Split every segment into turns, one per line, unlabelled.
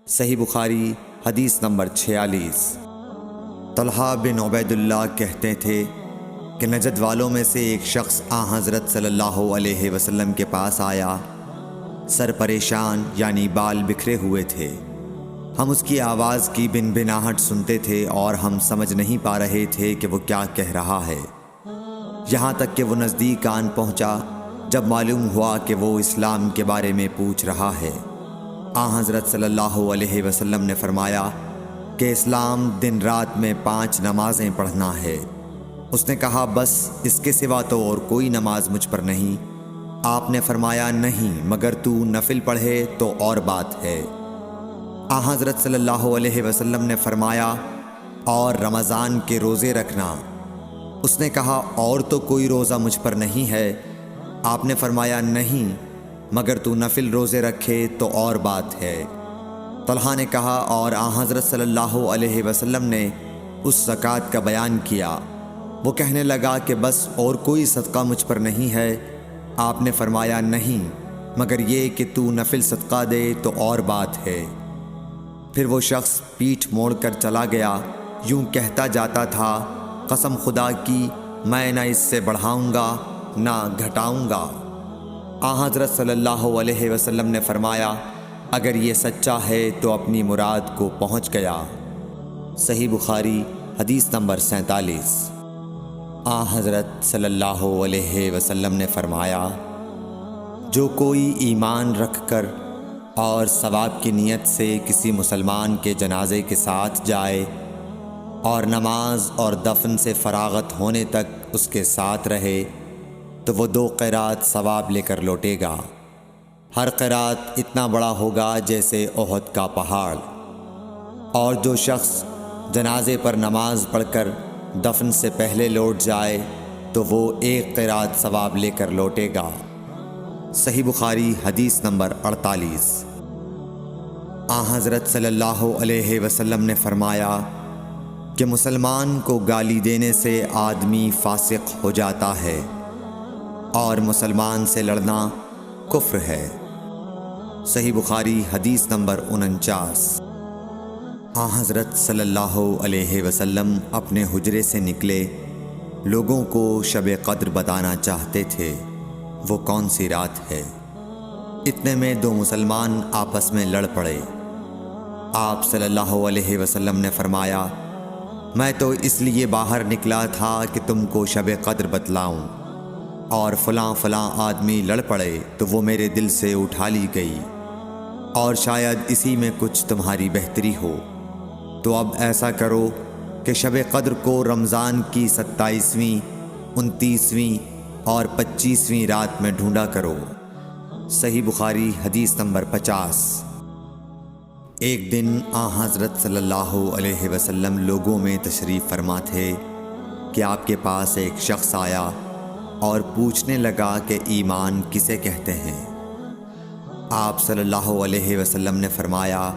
صحیح بخاری حدیث نمبر 46۔ طلحہ بن عبید اللہ کہتے تھے کہ نجد والوں میں سے ایک شخص حضرت صلی اللہ علیہ وسلم کے پاس آیا، سر پریشان یعنی بال بکھرے ہوئے تھے۔ ہم اس کی آواز کی بنبناہٹ سنتے تھے اور ہم سمجھ نہیں پا رہے تھے کہ وہ کیا کہہ رہا ہے، یہاں تک کہ وہ نزدیک آن پہنچا جب معلوم ہوا کہ وہ اسلام کے بارے میں پوچھ رہا ہے۔ حضرت صلی اللہ علیہ وسلم نے فرمایا کہ اسلام دن رات میں 5 نمازیں پڑھنا ہے۔ اس نے کہا بس اس کے سوا تو اور کوئی نماز مجھ پر نہیں۔ آپ نے فرمایا نہیں مگر تو نفل پڑھے تو اور بات ہے۔ حضرت صلی اللہ علیہ وسلم نے فرمایا اور رمضان کے روزے رکھنا۔ اس نے کہا اور تو کوئی روزہ مجھ پر نہیں ہے۔ آپ نے فرمایا نہیں مگر تو نفل روزے رکھے تو اور بات ہے۔ طلحہ نے کہا اور حضرت صلی اللہ علیہ وسلم نے اس زکوٰۃ کا بیان کیا۔ وہ کہنے لگا کہ بس اور کوئی صدقہ مجھ پر نہیں ہے۔ آپ نے فرمایا نہیں مگر یہ کہ تو نفل صدقہ دے تو اور بات ہے۔ پھر وہ شخص پیٹھ موڑ کر چلا گیا، یوں کہتا جاتا تھا قسم خدا کی میں نہ اس سے بڑھاؤں گا نہ گھٹاؤں گا۔ حضرت صلی اللہ علیہ وسلم نے فرمایا اگر یہ سچا ہے تو اپنی مراد کو پہنچ گیا۔ صحیح بخاری حدیث نمبر 47۔ حضرت صلی اللہ علیہ وسلم نے فرمایا جو کوئی ایمان رکھ کر اور ثواب کی نیت سے کسی مسلمان کے جنازے کے ساتھ جائے اور نماز اور دفن سے فراغت ہونے تک اس کے ساتھ رہے تو وہ 2 قیرات ثواب لے کر لوٹے گا۔ ہر قیرات اتنا بڑا ہوگا جیسے احد کا پہاڑ۔ اور جو شخص جنازے پر نماز پڑھ کر دفن سے پہلے لوٹ جائے تو وہ 1 قیرات ثواب لے کر لوٹے گا۔ صحیح بخاری حدیث نمبر 48۔ حضرت صلی اللہ علیہ وسلم نے فرمایا کہ مسلمان کو گالی دینے سے آدمی فاسق ہو جاتا ہے اور مسلمان سے لڑنا کفر ہے۔ صحیح بخاری حدیث نمبر 49۔ حضرت صلی اللہ علیہ وسلم اپنے حجرے سے نکلے، لوگوں کو شب قدر بتانا چاہتے تھے وہ کون سی رات ہے۔ اتنے میں 2 مسلمان آپس میں لڑ پڑے۔ آپ صلی اللہ علیہ وسلم نے فرمایا میں تو اس لیے باہر نکلا تھا کہ تم کو شب قدر بتلاؤں، اور فلاں فلاں آدمی لڑ پڑے تو وہ میرے دل سے اٹھا لی گئی، اور شاید اسی میں کچھ تمہاری بہتری ہو، تو اب ایسا کرو کہ شب قدر کو رمضان کی 27ویں، 29ویں اور 25ویں رات میں ڈھونڈا کرو۔ صحیح بخاری حدیث نمبر 50۔ ایک دن حضرت صلی اللہ علیہ وسلم لوگوں میں تشریف فرما تھے کہ آپ کے پاس ایک شخص آیا اور پوچھنے لگا کہ ایمان کسے کہتے ہیں۔ آپ صلی اللہ علیہ وسلم نے فرمایا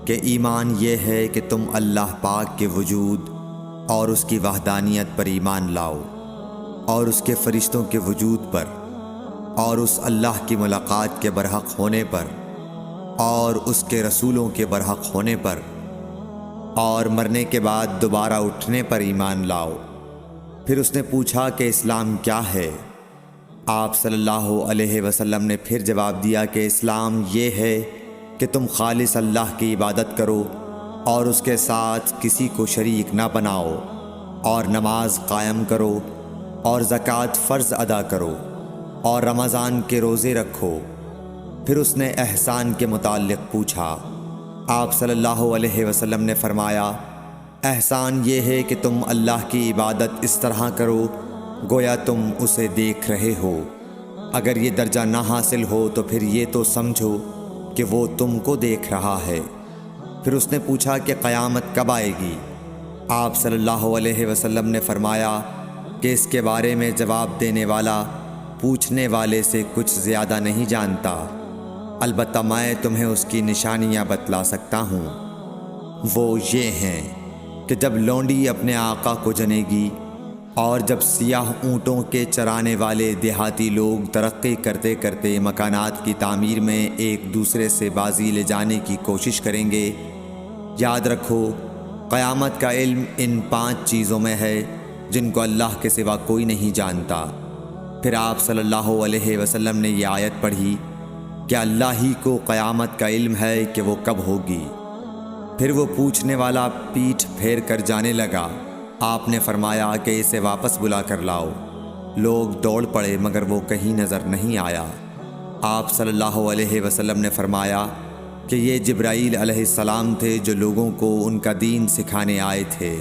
کہ ایمان یہ ہے کہ تم اللہ پاک کے وجود اور اس کی وحدانیت پر ایمان لاؤ، اور اس کے فرشتوں کے وجود پر، اور اس اللہ کی ملاقات کے برحق ہونے پر، اور اس کے رسولوں کے برحق ہونے پر، اور مرنے کے بعد دوبارہ اٹھنے پر ایمان لاؤ۔ پھر اس نے پوچھا کہ اسلام کیا ہے؟ آپ صلی اللہ علیہ وسلم نے پھر جواب دیا کہ اسلام یہ ہے کہ تم خالص اللہ کی عبادت کرو اور اس کے ساتھ کسی کو شریک نہ بناؤ، اور نماز قائم کرو، اور زکوٰۃ فرض ادا کرو، اور رمضان کے روزے رکھو۔ پھر اس نے احسان کے متعلق پوچھا۔ آپ صلی اللہ علیہ وسلم نے فرمایا احسان یہ ہے کہ تم اللہ کی عبادت اس طرح کرو گویا تم اسے دیکھ رہے ہو۔ اگر یہ درجہ نہ حاصل ہو تو پھر یہ تو سمجھو کہ وہ تم کو دیکھ رہا ہے۔ پھر اس نے پوچھا کہ قیامت کب آئے گی؟ آپ صلی اللہ علیہ وسلم نے فرمایا کہ اس کے بارے میں جواب دینے والا پوچھنے والے سے کچھ زیادہ نہیں جانتا، البتہ میں تمہیں اس کی نشانیاں بتلا سکتا ہوں۔ وہ یہ ہیں کہ جب لونڈی اپنے آقا کو جنے گی اور جب سیاہ اونٹوں کے چرانے والے دیہاتی لوگ ترقی کرتے کرتے مکانات کی تعمیر میں ایک دوسرے سے بازی لے جانے کی کوشش کریں گے، یاد رکھو قیامت کا علم ان 5 چیزوں میں ہے جن کو اللہ کے سوا کوئی نہیں جانتا۔ پھر آپ صلی اللہ علیہ وسلم نے یہ آیت پڑھی کہ اللہ ہی کو قیامت کا علم ہے کہ وہ کب ہوگی۔ پھر وہ پوچھنے والا پیٹھ پھیر کر جانے لگا۔ آپ نے فرمایا کہ اسے واپس بلا کر لاؤ۔ لوگ دوڑ پڑے مگر وہ کہیں نظر نہیں آیا۔ آپ صلی اللہ علیہ وسلم نے فرمایا کہ یہ جبرائیل علیہ السلام تھے جو لوگوں کو ان کا دین سکھانے آئے تھے۔